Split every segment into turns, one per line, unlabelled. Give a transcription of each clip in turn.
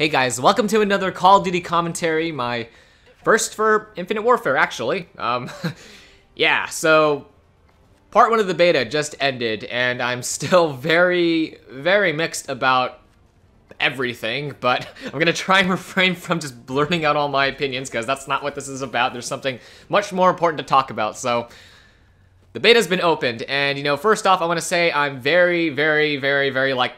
Hey guys, welcome to another Call of Duty commentary, my first for Infinite Warfare, actually. Yeah, so part 1 of the beta just ended, and I'm still very mixed about everything, but I'm gonna try and refrain from just blurting out all my opinions, because that's not what this is about. There's something much more important to talk about, so the beta's been opened, and, you know, first off, I want to say I'm very, like,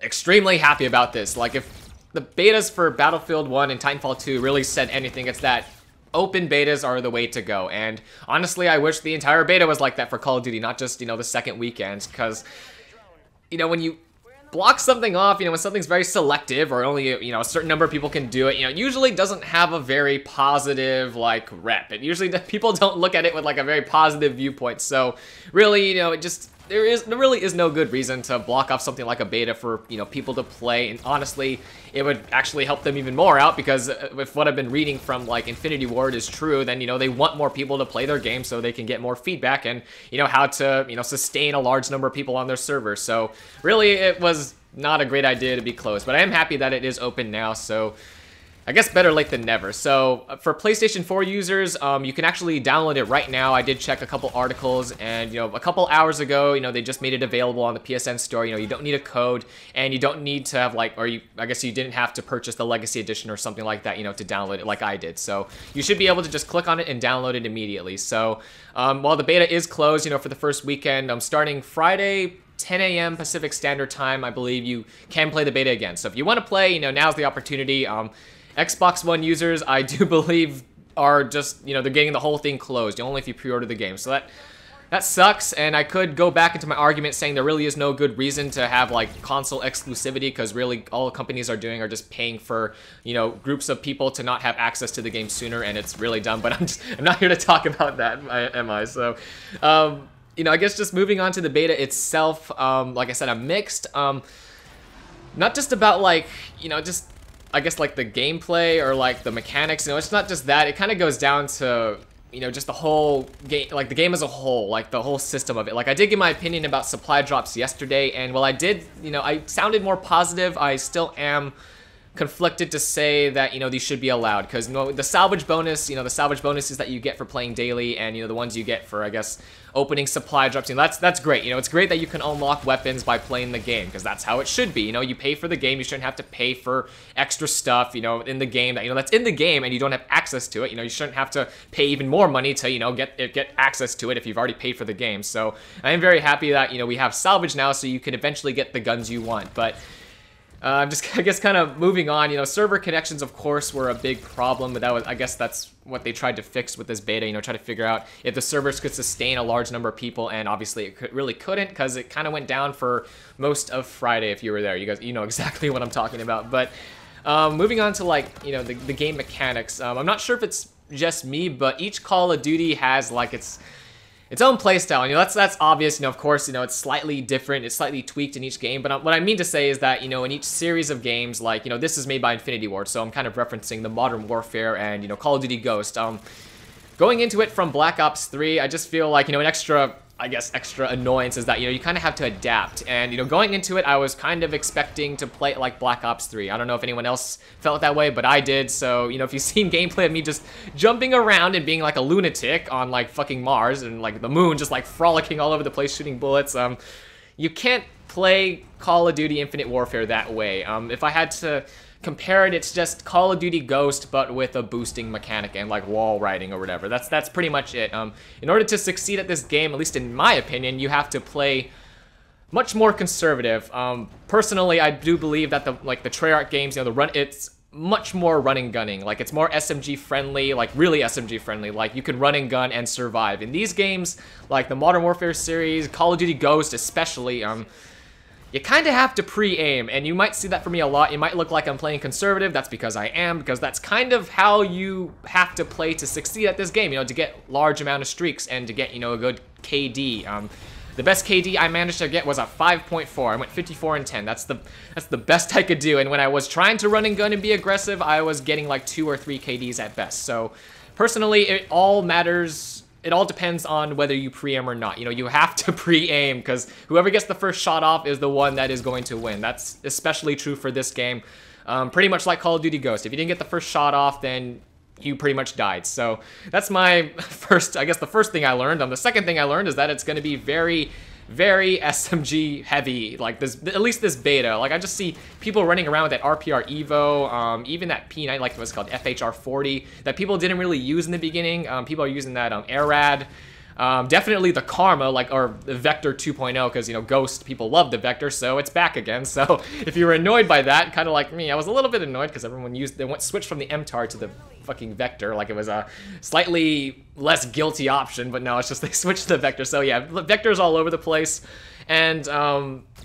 extremely happy about this. Like, if the betas for Battlefield 1 and Titanfall 2 really said anything, it's that open betas are the way to go. And honestly, I wish the entire beta was like that for Call of Duty, not just, you know, the second weekend, because, you know, when you block something off, you know, when something's very selective or only, you know, a certain number of people can do it, you know, it usually doesn't have a very positive, like, rep. It usually, people don't look at it with, like, a very positive viewpoint. So, really, you know, it just, there really is no good reason to block off something like a beta for, you know, people to play. And honestly, it would actually help them even more out, because if what I've been reading from, like, Infinity Ward is true, then, you know, they want more people to play their game so they can get more feedback and, you know, how to, you know, sustain a large number of people on their server. So really, it was not a great idea to be closed, but I am happy that it is open now, so I guess better late than never. So for PlayStation 4 users, you can actually download it right now. I did check a couple articles, and, you know, a couple hours ago, you know, they just made it available on the PSN store. You know, you don't need a code, and you don't need to have, like, or I guess you didn't have to purchase the Legacy Edition or something like that, you know, to download it like I did. So you should be able to just click on it and download it immediately. So while the beta is closed, you know, for the first weekend, starting Friday, 10 a.m. Pacific Standard Time, I believe you can play the beta again. So if you want to play, you know, now's the opportunity. Xbox One users, I do believe, are just, you know, they're getting the whole thing closed, only if you pre-order the game. So that sucks, and I could go back into my argument saying there really is no good reason to have, like, console exclusivity, because really all companies are doing are just paying for, you know, groups of people to not have access to the game sooner, and it's really dumb. But I'm not here to talk about that, am I? So, you know, I guess just moving on to the beta itself, like I said, I'm mixed. Not just about, like, you know, just, I guess, like, the gameplay or, like, the mechanics. You know, it's not just that. It kind of goes down to, you know, just the whole game, like, the game as a whole, like, the whole system of it. Like, I did give my opinion about supply drops yesterday, and while I did, you know, I sounded more positive, I still am conflicted to say that, you know, these should be allowed, because, you know, the salvage bonus, you know, the salvage bonuses that you get for playing daily, and, you know, the ones you get for, I guess, opening supply drops, you know, that's great. You know, it's great that you can unlock weapons by playing the game, because that's how it should be. You know, you pay for the game, you shouldn't have to pay for extra stuff, you know, in the game that, you know, that's in the game and you don't have access to it. You know, you shouldn't have to pay even more money to, you know, get access to it if you've already paid for the game. So I am very happy that, you know, we have salvage now, so you can eventually get the guns you want. But just, I guess, kind of moving on, you know, server connections, of course, were a big problem, but that was, I guess that's what they tried to fix with this beta, you know, try to figure out if the servers could sustain a large number of people, and obviously it really couldn't, because it kind of went down for most of Friday. If you were there, you guys, you know exactly what I'm talking about. But moving on to, like, you know, the game mechanics, I'm not sure if it's just me, but each Call of Duty has, like, its own playstyle. You know, that's obvious. You know, of course, you know, it's slightly different, it's slightly tweaked in each game, but what I mean to say is that, you know, in each series of games, like, you know, this is made by Infinity Ward, so I'm kind of referencing the Modern Warfare and, you know, Call of Duty Ghost. Going into it from Black Ops 3, I just feel like, you know, an extra, I guess, extra annoyance is that, you know, you kind of have to adapt. And, you know, going into it, I was kind of expecting to play it like Black Ops 3. I don't know if anyone else felt that way, but I did. So, you know, if you've seen gameplay of me just jumping around and being like a lunatic on, like, fucking Mars and, like, the moon, just, like, frolicking all over the place shooting bullets, you can't play Call of Duty Infinite Warfare that way. If I had to compare it, it's just Call of Duty Ghost, but with a boosting mechanic and, like, wall riding or whatever. That's pretty much it. In order to succeed at this game, at least in my opinion, you have to play much more conservative. Personally, I do believe that the Treyarch games, you know, it's much more run and gunning. Like, it's more SMG friendly, like, really SMG friendly. Like, you can run and gun and survive. In these games, like the Modern Warfare series, Call of Duty Ghost especially, you kind of have to pre-aim, and you might see that for me a lot. It might look like I'm playing conservative. That's because I am, because that's kind of how you have to play to succeed at this game, you know, to get large amount of streaks and to get, you know, a good KD. The best KD I managed to get was a 5.4. I went 54 and 10. That's the best I could do, and when I was trying to run and gun and be aggressive, I was getting like 2 or 3 KDs at best. So, personally, it all matters. It all depends on whether you pre-aim or not. You know, you have to pre-aim, because whoever gets the first shot off is the one that is going to win. That's especially true for this game. Pretty much like Call of Duty Ghost. If you didn't get the first shot off, then you pretty much died. So that's my first, I guess the first thing I learned. The second thing I learned is that it's going to be very SMG heavy, like this, at least this beta. Like I just see people running around with that RPR Evo, even that P9, like what's called F.H.O.R 40, that people didn't really use in the beginning. People are using that AirRad. Definitely the Karma, like, or the Vector 2.0, because, you know, Ghost, people love the Vector, so it's back again. So if you were annoyed by that, kind of like me, I was a little bit annoyed because everyone switched from the M.T.O.R to the fucking Vector, like it was a slightly less guilty option, but no, it's just they switched to the Vector. So yeah, Vector's all over the place. And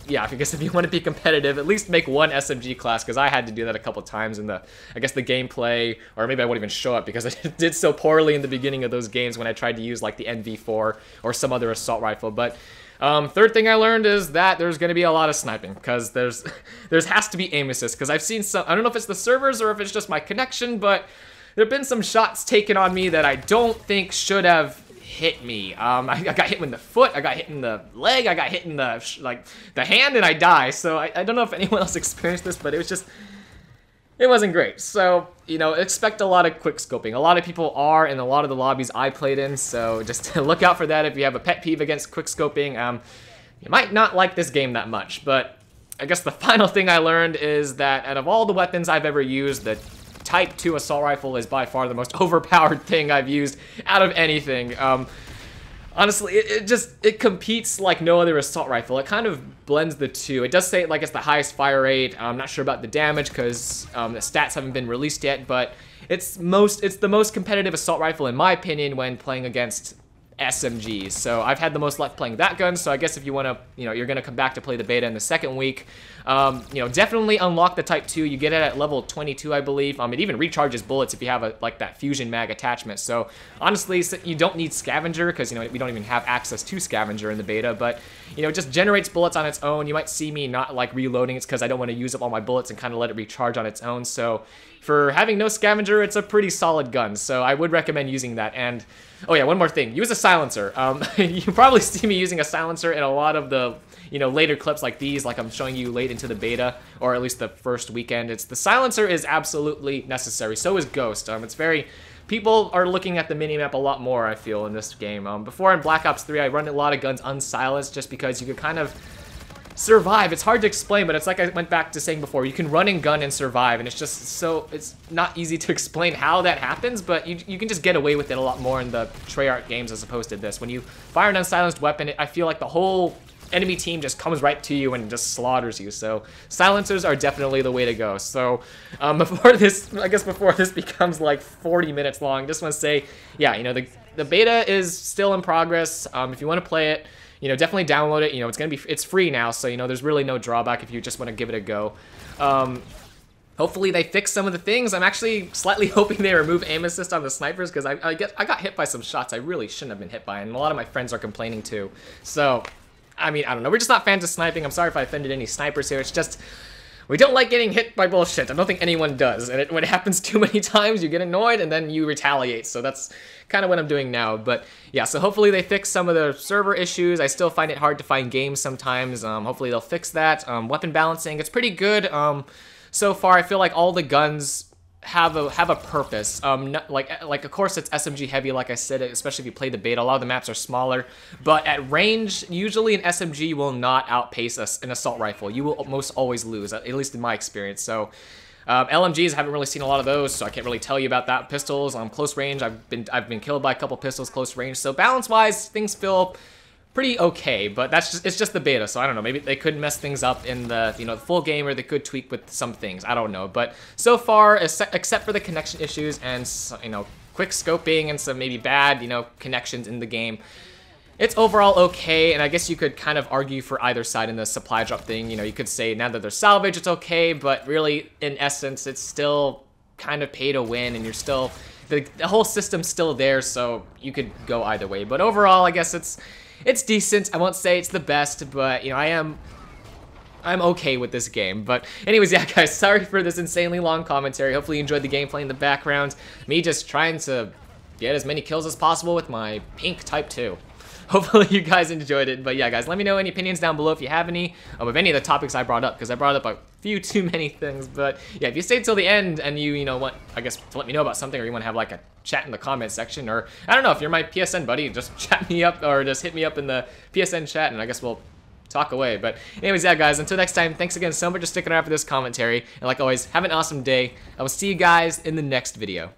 yeah, I guess if you want to be competitive, at least make one SMG class, because I had to do that a couple times in the, I guess the gameplay, or maybe I wouldn't even show up because I did so poorly in the beginning of those games when I tried to use like the NV4 or some other assault rifle. But third thing I learned is that there's going to be a lot of sniping, because there has to be aim assist, because I've seen some, I don't know if it's the servers or if it's just my connection, but there have been some shots taken on me that I don't think should have hit me. I got hit in the foot, I got hit in the leg, I got hit in the hand, and I die. So I don't know if anyone else experienced this, but it wasn't great. So, you know, expect a lot of quick scoping. A lot of people are in a lot of the lobbies I played in, so just look out for that if you have a pet peeve against quick scoping. You might not like this game that much, but I guess the final thing I learned is that out of all the weapons I've ever used, the Type 2 assault rifle is by far the most overpowered thing I've used out of anything. Honestly, it competes like no other assault rifle. It kind of blends the two. It does say like it's the highest fire rate. I'm not sure about the damage because the stats haven't been released yet, but it's the most competitive assault rifle in my opinion when playing against SMGs. So I've had the most luck playing that gun, so I guess if you want to, you know, you're going to come back to play the beta in the second week, you know, definitely unlock the Type 2. You get it at level 22, I believe. It even recharges bullets if you have like that fusion mag attachment. So honestly, you don't need Scavenger because, you know, we don't even have access to Scavenger in the beta, but, you know, it just generates bullets on its own. You might see me not like reloading. It's because I don't want to use up all my bullets and kind of let it recharge on its own. So for having no Scavenger, it's a pretty solid gun. So I would recommend using that. And oh yeah, one more thing. Use a silencer. You probably see me using a silencer in a lot of the, you know, later clips like these, like I'm showing you late into the beta, or at least the first weekend. The silencer is absolutely necessary. So is Ghost. It's very, people are looking at the minimap a lot more, I feel, in this game. Before in Black Ops 3, I run a lot of guns unsilenced just because you could kind of survive. It's hard to explain, but it's like I went back to saying before, you can run and gun and survive, and it's just so, it's not easy to explain how that happens, but you can just get away with it a lot more in the Treyarch games as opposed to this. When you fire an unsilenced weapon, I feel like the whole enemy team just comes right to you and just slaughters you. So silencers are definitely the way to go. So before this becomes like 40 minutes long, just want to say, yeah, you know, the beta is still in progress. If you want to play it, you know, definitely download it. You know, it's free now, so, you know, there's really no drawback if you just want to give it a go. Hopefully they fix some of the things. I'm actually slightly hoping they remove aim assist on the snipers, because I got hit by some shots I really shouldn't have been hit by, and a lot of my friends are complaining too. So, I mean, I don't know. We're just not fans of sniping. I'm sorry if I offended any snipers here. It's just, we don't like getting hit by bullshit. I don't think anyone does. And when it happens too many times, you get annoyed and then you retaliate. So that's kind of what I'm doing now. But yeah, so hopefully they fix some of the server issues. I still find it hard to find games sometimes. Hopefully they'll fix that. Weapon balancing, it's pretty good. So far, I feel like all the guns have a purpose. Like of course it's SMG heavy, like I said, especially if you play the beta. A lot of the maps are smaller, but at range, usually an SMG will not outpace an assault rifle. You will most always lose, at least in my experience. So LMGs, I haven't really seen a lot of those, so I can't really tell you about that. Pistols, close range, I've been killed by a couple pistols close range. So balance-wise, things feel pretty okay, but it's just the beta, so I don't know, maybe they could mess things up in the, you know, the full game, or they could tweak with some things, I don't know. But so far, except for the connection issues and, you know, quick scoping and some maybe bad, you know, connections in the game, it's overall okay. And I guess you could kind of argue for either side in the supply drop thing. You know, you could say now that there's salvage, it's okay, but really, in essence, it's still kind of pay to win, and you're still, the whole system's still there, so you could go either way. But overall, I guess it's decent. I won't say it's the best, but, you know, I'm okay with this game. But anyways, yeah, guys, sorry for this insanely long commentary. Hopefully you enjoyed the gameplay in the background. Me just trying to get as many kills as possible with my pink Type 2. Hopefully you guys enjoyed it. But yeah, guys, let me know any opinions down below if you have any of any of the topics I brought up, because I brought up a few too many things. But yeah, if you stay till the end and you know, want, I guess, to let me know about something, or you want to have like a chat in the comment section, or I don't know, if you're my PSN buddy, just chat me up or just hit me up in the PSN chat, and I guess we'll talk away. But anyways, yeah, guys, until next time, thanks again so much for sticking around for this commentary. And like always, have an awesome day. I will see you guys in the next video.